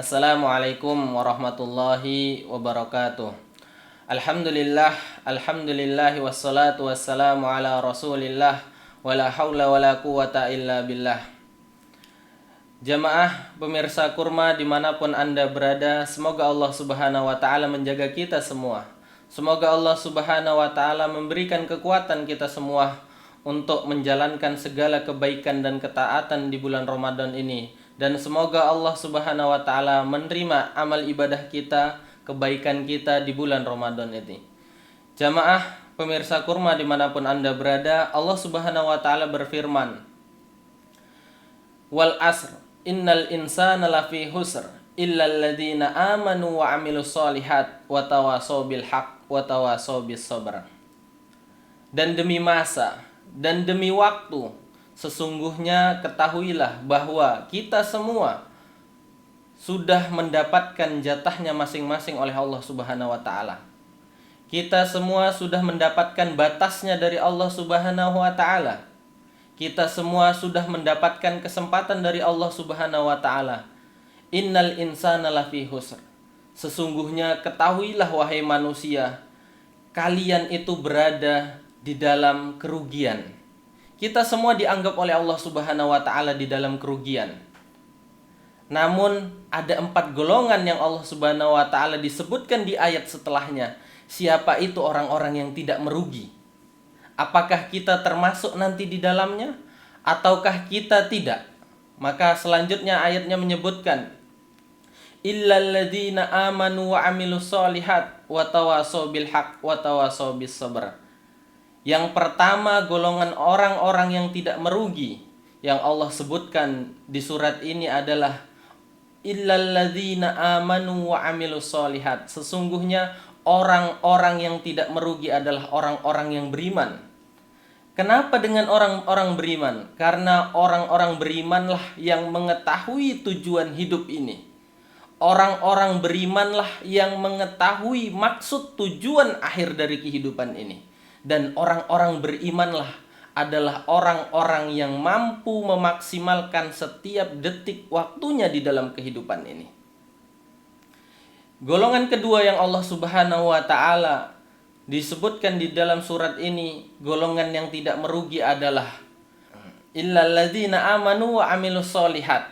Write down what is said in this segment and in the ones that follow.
Assalamualaikum warahmatullahi wabarakatuh. Alhamdulillahi wassalatu wassalamu ala rasulillah. Wala hawla wala quwata illa billah. Jamaah pemirsa kurma dimanapun anda berada, semoga Allah subhanahu wa ta'ala menjaga kita semua. Semoga Allah subhanahu wa ta'ala memberikan kekuatan kita semua untuk menjalankan segala kebaikan dan ketaatan di bulan Ramadan ini. Dan semoga Allah subhanahu wa ta'ala menerima amal ibadah kita, kebaikan kita di bulan Ramadan ini. Jamaah pemirsa kurma dimanapun anda berada, Allah subhanahu wa ta'ala berfirman, Wal asr, innal insana lafi husr, illal ladhina amanu wa amilus solihat, wa tawasaw bil haq, wa tawasaw bis sabr. Dan demi masa, dan demi waktu, sesungguhnya ketahuilah bahwa kita semua sudah mendapatkan jatahnya masing-masing oleh Allah subhanahu wa ta'ala. Kita semua sudah mendapatkan batasnya dari Allah subhanahu wa ta'ala. Kita semua sudah mendapatkan kesempatan dari Allah subhanahu wa ta'ala. Innal insana lafi husr. Sesungguhnya ketahuilah wahai manusia, kalian itu berada di dalam kerugian. Kita semua dianggap oleh Allah subhanahu wa ta'ala di dalam kerugian. Namun ada 4 golongan yang Allah subhanahu wa ta'ala disebutkan di ayat setelahnya. Siapa itu orang-orang yang tidak merugi? Apakah kita termasuk nanti di dalamnya? Ataukah kita tidak? Maka selanjutnya ayatnya menyebutkan, Illal ladzina amanu wa amilus solihat wa tawasaw bil haq wa tawasaw bis sabr. Yang pertama, golongan orang-orang yang tidak merugi yang Allah sebutkan di surat ini adalah illal ladzina amanu wa amilus solihat. Sesungguhnya orang-orang yang tidak merugi adalah orang-orang yang beriman. Kenapa dengan orang-orang beriman? Karena orang-orang berimanlah yang mengetahui tujuan hidup ini. Orang-orang berimanlah yang mengetahui maksud tujuan akhir dari kehidupan ini. Dan orang-orang berimanlah adalah orang-orang yang mampu memaksimalkan setiap detik waktunya di dalam kehidupan ini. Golongan kedua yang Allah subhanahu wa ta'ala disebutkan di dalam surat ini, golongan yang tidak merugi adalah illal ladzina amanu wa amilus solihat.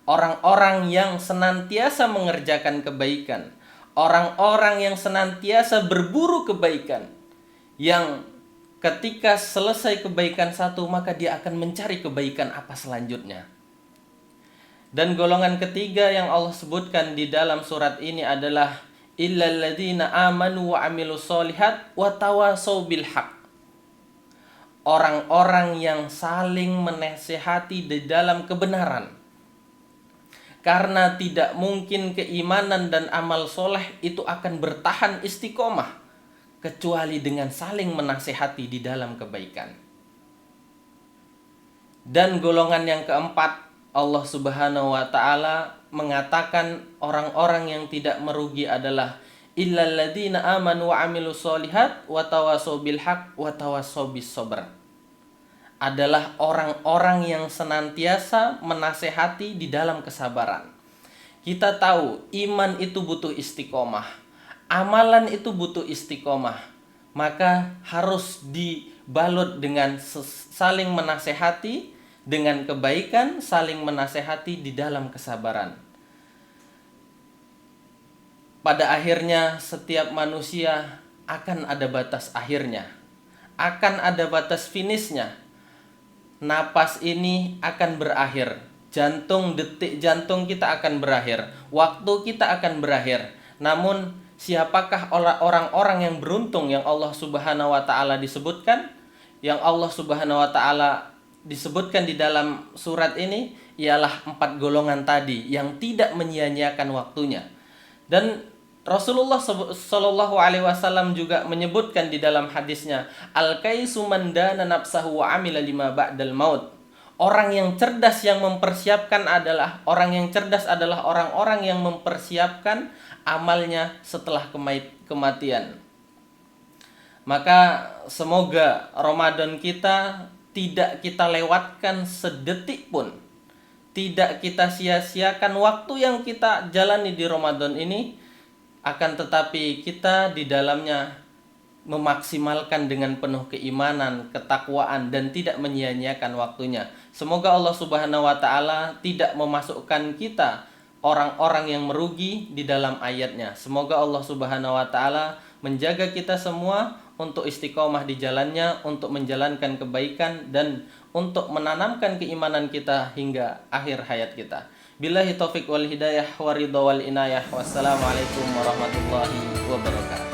Orang-orang yang senantiasa mengerjakan kebaikan, orang-orang yang senantiasa berburu kebaikan, yang ketika selesai kebaikan satu maka dia akan mencari kebaikan apa selanjutnya. Dan golongan ketiga yang Allah sebutkan di dalam surat ini adalah illal ladzina amanu wa amilus solihat wa tawasaw bil haq. Orang-orang yang saling menasihati di dalam kebenaran. Karena tidak mungkin keimanan dan amal soleh itu akan bertahan istiqomah kecuali dengan saling menasihati di dalam kebaikan. Dan golongan yang keempat, Allah subhanahu wa ta'ala mengatakan orang-orang yang tidak merugi adalah illal ladzina amanu wa amilus solihat wa tawasaw bil haq wa tawasaw bis sabr. Adalah orang-orang yang senantiasa menasehati di dalam kesabaran. Kita tahu iman itu butuh istiqomah. Amalan itu butuh istiqomah, maka harus dibalut dengan saling menasehati dengan kebaikan, saling menasehati di dalam kesabaran. Pada akhirnya setiap manusia akan ada batas akhirnya, akan ada batas finishnya. Napas ini akan berakhir, detik jantung kita akan berakhir, waktu kita akan berakhir. Namun siapakah orang-orang yang beruntung yang Allah subhanahu wa ta'ala disebutkan? Yang Allah subhanahu wa ta'ala disebutkan di dalam surat ini ialah 4 golongan tadi yang tidak menyia-nyiakan waktunya. Dan Rasulullah sallallahu alaihi wasallam juga menyebutkan di dalam hadisnya, Al-kaisu man dana nafsahu wa amila lima ba'dal maut. Orang yang cerdas yang mempersiapkan adalah orang-orang yang mempersiapkan amalnya setelah kematian. Maka semoga Ramadan kita tidak kita lewatkan sedetik pun tidak kita sia-siakan waktu yang kita jalani di Ramadan ini, akan tetapi kita di dalamnya memaksimalkan dengan penuh keimanan, ketakwaan, dan tidak menyia-nyiakan waktunya. Semoga Allah Subhanahu wa Ta'ala tidak memasukkan kita orang-orang yang merugi di dalam ayatnya. Semoga Allah Subhanahu wa Ta'ala menjaga kita semua untuk istiqomah di jalannya, untuk menjalankan kebaikan, dan untuk menanamkan keimanan kita hingga akhir hayat kita. Billahi taufiq wal hidayah wa ridha wal inayah. Wassalamualaikum warahmatullahi wabarakatuh.